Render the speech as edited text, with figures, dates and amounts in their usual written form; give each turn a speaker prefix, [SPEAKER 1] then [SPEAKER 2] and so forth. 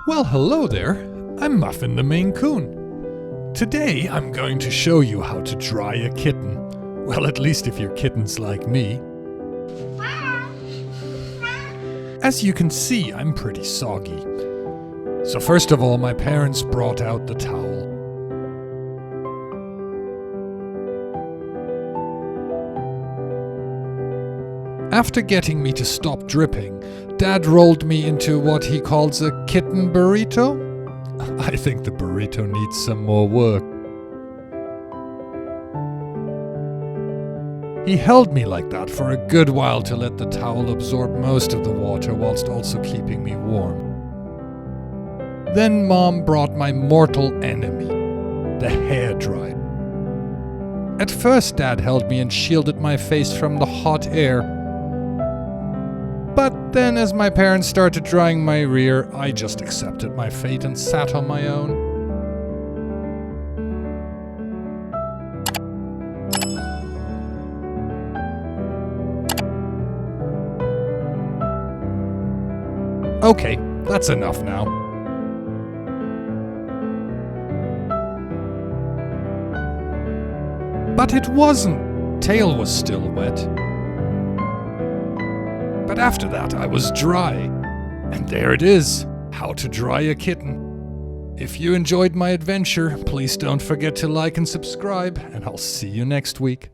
[SPEAKER 1] Well, hello there. I'm Muffin the Maine Coon. Today I'm going to show you how to dry a kitten. Well, at least if your kitten's like me. As you can see, I'm pretty soggy. So first of all, my parents brought out the towel. After getting me to stop dripping, Dad rolled me into what he calls a kitten burrito. I think the burrito needs some more work. He held me like that for a good while to let the towel absorb most of the water whilst also keeping me warm. Then Mom brought my mortal enemy, the hairdryer. At first Dad held me and shielded my face from the hot air. But then as my parents started drying my rear, I just accepted my fate and sat on my own. Okay, that's enough now. But it wasn't. Tail was still wet. But after that, I was dry. And there it is, how to dry a kitten. If you enjoyed my adventure, please don't forget to like and subscribe, and I'll see you next week.